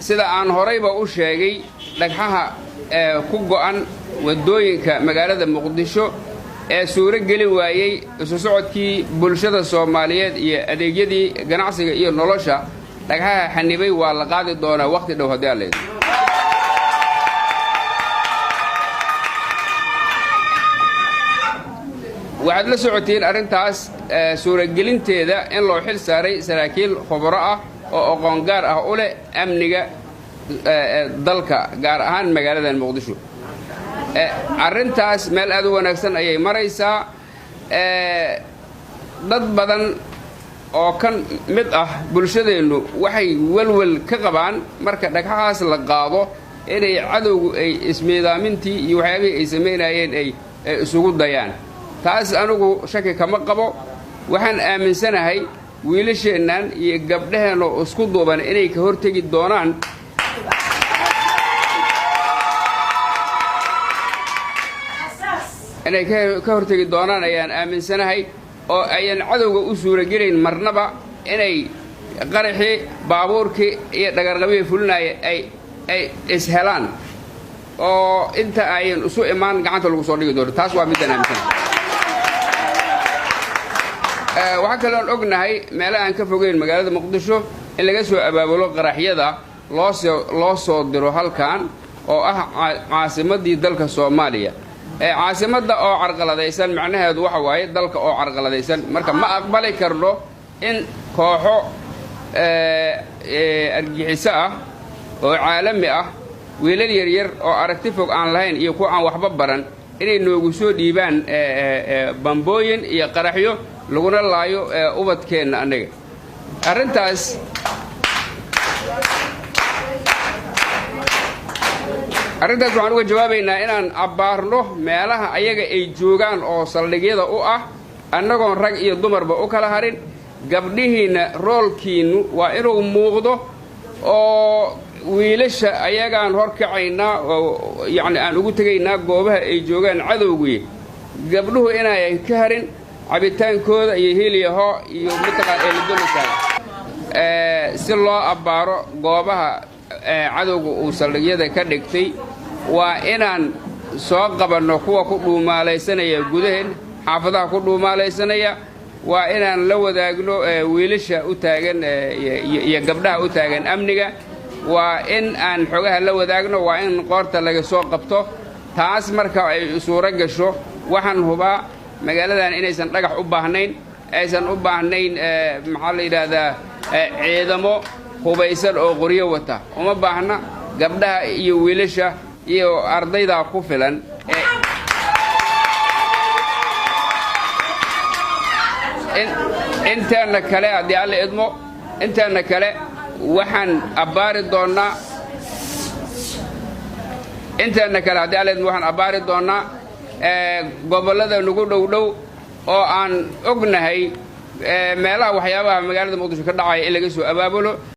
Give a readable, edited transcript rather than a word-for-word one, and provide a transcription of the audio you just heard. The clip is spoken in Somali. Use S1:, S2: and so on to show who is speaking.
S1: sida aan horeyba u sheegay dhagxaha ku go'an wadooyinka magaalada Muqdisho ee suuro geli waayay isu socodkii bulshada Soomaaliyeed iyo adeegyadii ganacsiga iyo nolosha dhagxaha xanibay waa la qaadi doonaa waqti dhow hadii aan leeyahay waxaad la socotiin arintaas suuro gelinteeda in loo xil saaray saraakiil khubaro ah oo aqoon gaar ah u leh amniga dalka gaar ahaan magaalada Muqdisho arintaas meel aad u wanaagsan ayay maraysaa dad badan oo kan mid ah bulshadeenu waxay walwal ka qabaan marka dhagxahaas la qaado inay cadowgu ay ismeedaamintii iyo waxyaabihii ay sameynayeen ay isugu dayaan taas anigu shaki kama qabo waxaan aaminsanahay wiilasheenan iyo gabdhaheena isku duuban inay ka hortagi doonaan ayaan aaminsanahay oo ayaan cadowga u suura gelayn marnaba inay qaraxii baabuurkii iyo dhagarqabihii fulinaya ay ishelaan oo inta ayan isu imaan gacanta lagu soo dhigi doono taas waa midaan aaminsanahay waxaa kaloon ognahay meelaha aan ka fogeyn magaalada Muqdisho in laga soo abaabulo qaraxyada loo soo diro halkan oo ah caasimadii dalka Soomaaliya caasimada oo carqaladaysan macnaheedu waxa waaye dalka oo carqaladaysan marka ma aqbali karno in kooxo argagixiso ah oo caalami ah wiilal yaryar oo aragti fog aan lahayn iyo kuwa aan waxba baran inay noogu soo dhiibaan bambooyin iyo qaraxyo laguna laayo ubadkeena anaga arintaas waxaan uga jawaabaynaa inaan abbaarno meelaha ayaga ay joogaan oo saldhigyada u ah annagoon rag iyo dumarba u kala harin gabdhihiina roolkiinu waa inuu muuqdo oo wiilasha ayagaan horkacaynaa oo yacni aan ugu tegaynaa goobaha ay joogaan cadowgii gabdhuhu inay ka harin cabitaankooda iyo hiliyaho iyo mataqaan eelidonisaa si loo abbaaro goobaha cadowga uu saldhigyada ka dhigtay waa inaan soo qabanno kuwa ku dhuumaalaysanaya gudaheen xaafadaha ku dhuumaalaysanaya waa inaan la wadaagno wiilasha u taagan iyo gabdhaha u taagan amniga waa in aan xogaha la wadaagno waa in qoorta laga soo qabto taas marka ay suuro gasho waxaan hubaa magaaladan inaysan dhagax u baahnayn aysan u baahnayn maxaa la yidhaahdaa ciidamo hubaysan oo qoryo wata uma baahna gabdhaha iyo wiilasha iyo ardayda ku filan intaana kale haddii alla idmo intaana kale waxaan abbaari doonaa gobollada nagu dhow oo aan ognahay meelaha waxyaabaha magaalada Muqdisho ka dhacaya in laga soo abaabulo